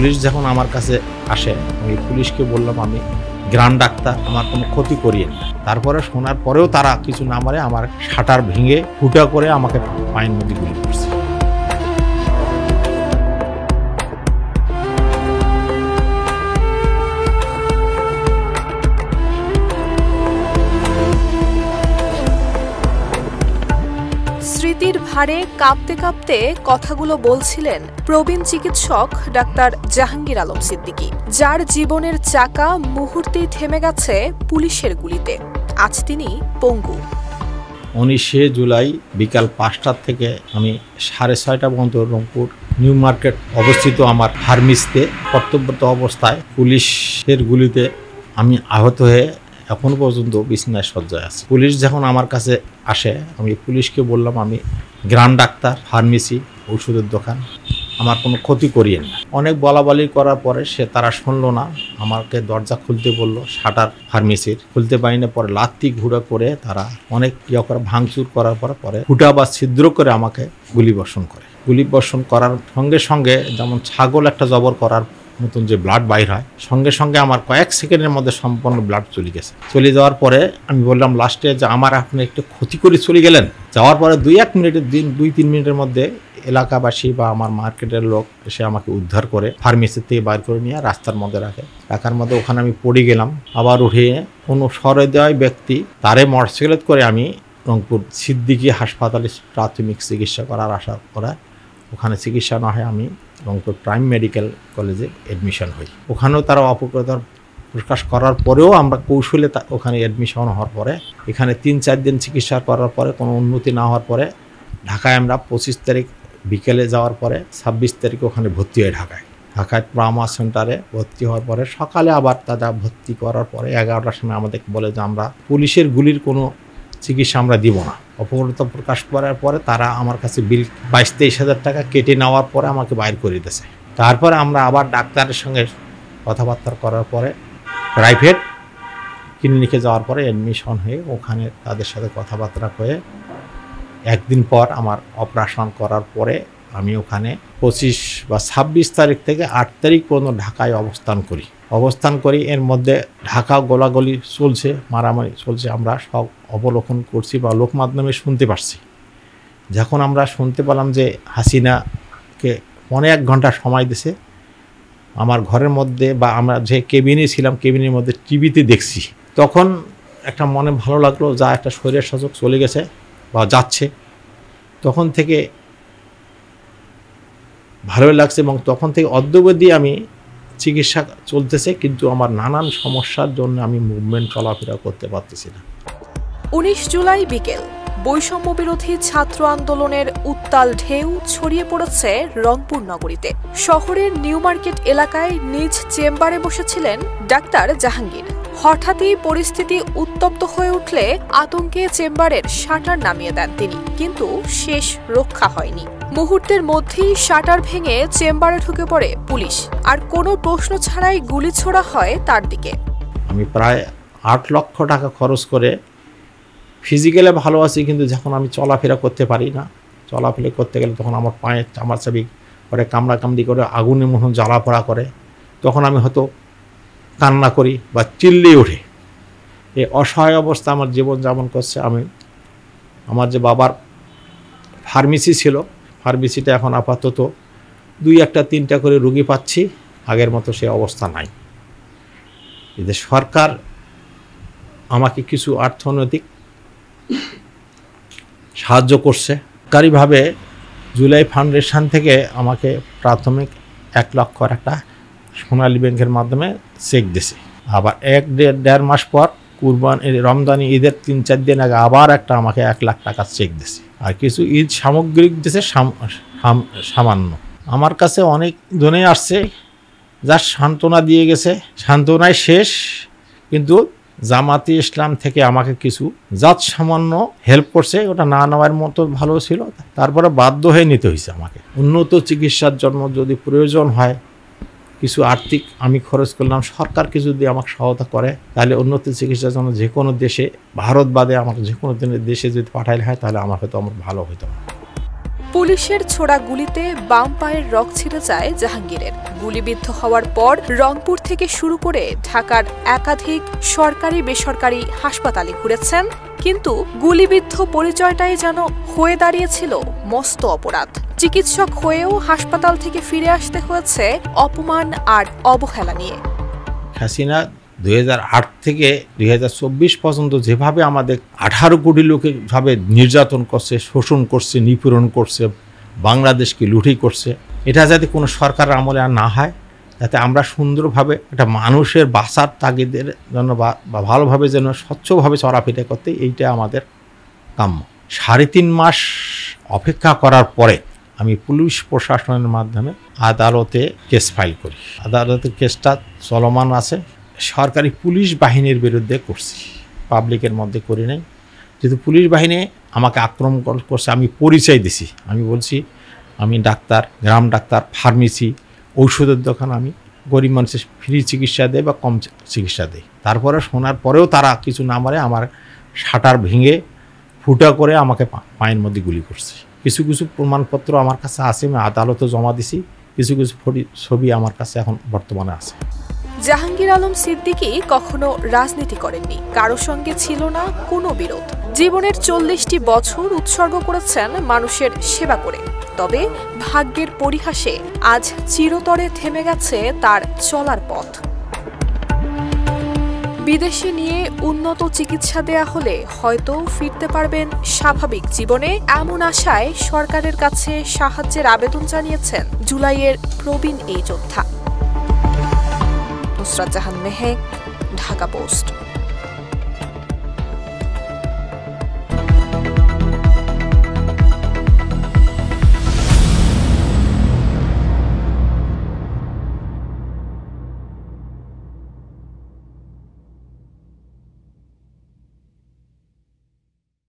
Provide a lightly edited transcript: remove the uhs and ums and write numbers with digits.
Police যখন আমার কাছে আসে আমি পুলিশকে বললাম আমি গ্রান্ড ডাক্তার, আমার কোনো ক্ষতি করিয়েন না। তারপরে শোনার পরেও তারা কিছু না মারে আমার শাটার ভেঙে ফুটা করে আমাকে পায়ের মধ্যে গুলি করছে। স্মৃতির ভারে কাঁপতে কাঁপতে কথাগুলো বলছিলেন প্রবীণ চিকিৎসক ডাক্তার জাহাঙ্গীর আলম সিদ্দিকী, যার জীবনের চাকা মুহূর্তেই থেমে গেছে পুলিশের গুলিতে। আজ তিনি পঙ্গু। 19 জুলাই বিকাল 5টা থেকে আমি 6:30 পর্যন্ত রংপুর নিউ মার্কেট অবস্থিত আমার ফার্মেসিতে কর্তব্যরত অবস্থায় পুলিশের গুলিতে আমি আহত হয়ে এখন পর্যন্ত বিছানায় শয্যায় আছি। পুলিশ যখন আমার কাছে আসে আমি পুলিশকে বললাম আমি গ্রান্ড ডাক্তার, ফার্মেসি, ওষুধের দোকান, আমার কোনো ক্ষতি করিয়েন না। অনেক বলাবলি করার পরে তারা শুনলো না, আমাকে দরজা খুলতে বলল শাটার ফার্মেসির, খুলতে পারি না। পরে লাত্তি ঘুরা করে তারা অনেক করে ভাঙচুর করার পরে ফুটা বা ছিদ্র করে আমাকে গুলিবর্ষণ করে। গুলিবর্ষণ করার সঙ্গে সঙ্গে যেমন ছাগল একটা জবর করার মতন যে ব্লাড বাইর হয়, সঙ্গে সঙ্গে আমার কয়েক সেকেন্ডের মধ্যে সম্পূর্ণ ব্লাড চলে গেছে। চলে যাওয়ার পরে আমি বললাম লাস্টে যে আমার আপনি একটু ক্ষতি করে চলে গেলেন। যাওয়ার পরে 2-3 মিনিটের মধ্যে এলাকাবাসী বা আমার মার্কেটের লোক এসে আমাকে উদ্ধার করে ফার্মেসি থেকে বাইর করে নিয়ে রাস্তার মধ্যে রাখার মধ্যে ওখানে আমি পড়ে গেলাম। আবার উঠে কোনো সহৃদয় ব্যক্তি তারে মোটরসাইকেল করে আমি রংপুর সিদ্দিকী হাসপাতালে প্রাথমিক চিকিৎসা করার আশা করা, ওখানে চিকিৎসা না হয় আমি রংপুর প্রাইম মেডিকেল কলেজে অ্যাডমিশন হই। ওখানেও তারা অপকর্তার প্রকাশ করার পরেও আমরা কৌশলে ওখানে অ্যাডমিশন হওয়ার পরে এখানে 3-4 দিন চিকিৎসা করার পরে কোনো উন্নতি না হওয়ার পরে ঢাকায় আমরা 25 তারিখ বিকেলে যাওয়ার পরে 26 তারিখে ওখানে ভর্তি হয় ঢাকায় ট্রমা সেন্টারে ভর্তি হওয়ার পরে সকালে আবার তারা ভর্তি করার পরে 11টার সময় আমাদেরকে বলে যে আমরা পুলিশের গুলির কোনো চিকিৎসা আমরা দিব না। অপকর্তা প্রকাশ করার পরে তারা আমার কাছে বিল 22-23 হাজার টাকা কেটে নেওয়ার পরে আমাকে বাইর করে দিয়েছে। তারপরে আমরা আবার ডাক্তারের সঙ্গে কথাবার্তা করার পরে প্রাইভেট ক্লিনিকে যাওয়ার পরে অ্যাডমিশন হয়ে ওখানে তাদের সাথে কথাবার্তা হয়ে একদিন পর আমার অপারেশন করার পরে আমি ওখানে 25 বা 26 তারিখ থেকে 8 তারিখ পর্যন্ত ঢাকায় অবস্থান করি। এর মধ্যে ঢাকা গোলাগুলি চলছে, মারামারি চলছে, আমরা সব অবলোকন করছি বা লোক মাধ্যমে শুনতে পারছি। যখন আমরা শুনতে পেলাম যে হাসিনাকে 1 ঘন্টা সময় দিছে, আমার ঘরের মধ্যে বা আমরা যে কেবিনে ছিলাম কেবিনের মধ্যে টিভিতে দেখছি, তখন একটা মনে ভালো লাগলো যা একটা শরীরের শাসক চলে গেছে বা যাচ্ছে, তখন থেকে ভালোই লাগছে। এবং তখন থেকে অদ্যাবধি আমি চিকিৎসা চলতেছে, কিন্তু আমার নানান সমস্যার জন্য আমি মুভমেন্ট চলাফেরা করতে পারতেছি না। 19 জুলাই বিকেল বৈষম্য বিরোধী ছাত্র আন্দোলনের উত্তাল ঢেউ ছড়িয়ে পড়েছে রংপুর নগরীতে। শহরের নিউ মার্কেট এলাকায় নিজ চেম্বারে বসেছিলেন ডাক্তার জাহাঙ্গীর। হঠাৎই পরিস্থিতি উত্তপ্ত হয়ে উঠলে আতঙ্কে চেম্বারের শাটার নামিয়ে দেন তিনি, কিন্তু শেষ রক্ষা হয়নি। মুহূর্তের মধ্যেই শাটার ভেঙে চেম্বারে ঢুকে পড়ে পুলিশ, আর কোনো প্রশ্ন ছাড়াই গুলি ছোড়া হয় তার দিকে। আমি প্রায় 8 লক্ষ টাকা খরচ করে ফিজিক্যালে ভালো আছি, কিন্তু যখন আমি চলাফেরা করতে পারি না, চলাফেরা করতে গেলে তখন আমার পায়ে চামাচাবি করে, কামড়াকামড়ি করে, আগুনের মতন জ্বালাপোড়া করে, তখন আমি হয়তো কান্না করি বা চিল্লিয়ে উঠে। এই অসহায় অবস্থা আমার জীবনযাপন করছে। আমার যে বাবার ফার্মেসি ছিল, ফার্মেসিটা এখন আপাতত 2-3টা করে রুগী পাচ্ছি, আগের মতো সে অবস্থা নাই। এদের সরকার আমাকে কিছু অর্থনৈতিক সাহায্য করছে। সরকারিভাবে জুলাই ফাউন্ডেশন থেকে আমাকে প্রাথমিক 1 লক্ষ একটা সোনালী ব্যাংকের মাধ্যমে চেক দিছে। আবার 1-1.5 মাস পর রমজানি ঈদের 3-4 দিন আগে আবার একটা আমাকে 1 লাখ টাকা চেক দিছে। আর কিছু ঈদ সামগ্রিক দিছে সামান্য। আমার কাছে অনেক জনেই আসছে যার সান্ত্বনা দিয়ে গেছে, সান্ত্বনায় শেষ। কিন্তু জামাতে ইসলাম থেকে আমাকে কিছু সামান্য হেল্প করছে, ওটা না নেওয়ার মতো ভালো ছিল, তারপরে বাধ্য হয়ে নিতে হয়েছে আমাকে। উন্নত চিকিৎসার জন্য যদি প্রয়োজন হয় কিছু আর্থিক আমি খরচ করলাম, সরকার কিছু যদি আমাকে সহায়তা করে তাহলে উন্নত চিকিৎসার জন্য যে কোনো দেশে, ভারত বাদে আমাকে যে কোনো দেশে যদি পাঠাইলে হয় তাহলে আমার হয়তো আমার ভালো হতো। পুলিশের ছোড়া গুলিতে বাম পায়ের রগ ছিঁড়ে যায় জাহাঙ্গীরের। গুলিবিদ্ধ হওয়ার পর রংপুর থেকে শুরু করে ঢাকার একাধিক সরকারি বেসরকারি হাসপাতালে ঘুরেছেন, কিন্তু গুলিবিদ্ধ পরিচয়টাই যেন হয়ে দাঁড়িয়েছিল মস্ত অপরাধ। চিকিৎসক হয়েও হাসপাতাল থেকে ফিরে আসতে হয়েছে অপমান আর অবহেলা নিয়ে। হাসিনা 2008 থেকে 2024 পর্যন্ত যেভাবে আমাদের 18 কোটি লোকের ভাবে নির্যাতন করছে, শোষণ করছে, নিপীড়ন করছে, বাংলাদেশকে লুঠি করছে, এটা যাতে কোনো সরকার আমলে আর না হয়, যাতে আমরা সুন্দরভাবে একটা মানুষের বাঁচার তাগিদের জন্য বা ভালোভাবে যেন স্বচ্ছভাবে চলাফেরা করতে, এইটা আমাদের কাম্য। 3.5 মাস অপেক্ষা করার পরে আমি পুলিশ প্রশাসনের মাধ্যমে আদালতে কেস ফাইল করি। আদালতে কেসটা চলমান আছে। সরকারি পুলিশ বাহিনীর বিরুদ্ধে করছি, পাবলিকের মধ্যে করি নাই। যেহেতু পুলিশ বাহিনী আমাকে আক্রমণ করছে, আমি পরিচয় দিছি, আমি বলছি আমি ডাক্তার, গ্রাম ডাক্তার, ফার্মেসি, ঔষধের দোকান, আমি গরিব মানুষের ফ্রি চিকিৎসা দেয় বা কম চিকিৎসা দেয়। তারপরে শোনার পরেও তারা কিছু না মারে আমার শাটার ভেঙে ফুটা করে আমাকে পায়ের মধ্যে গুলি করছে। কিছু কিছু প্রমাণপত্র আমার কাছে আছে, আমি আদালতে জমা দিছি। কিছু কিছু ছবি আমার কাছে এখন বর্তমানে আছে। জাহাঙ্গীর আলম সিদ্দিকী কখনো রাজনীতি করেননি, কারো সঙ্গে ছিল না কোনো বিরোধ। জীবনের 40টি বছর উৎসর্গ করেছেন মানুষের সেবা করে। তবে ভাগ্যের পরিহাসে আজ চিরতরে থেমে গেছে তার চলার পথ। বিদেশে নিয়ে উন্নত চিকিৎসা দেয়া হলে হয়তো ফিরতে পারবেন স্বাভাবিক জীবনে, এমন আশায় সরকারের কাছে সাহায্যের আবেদন জানিয়েছেন জুলাইয়ের প্রবীণ এই যোদ্ধা। নুসরাত জাহান মেহেক, ঢাকা পোস্ট।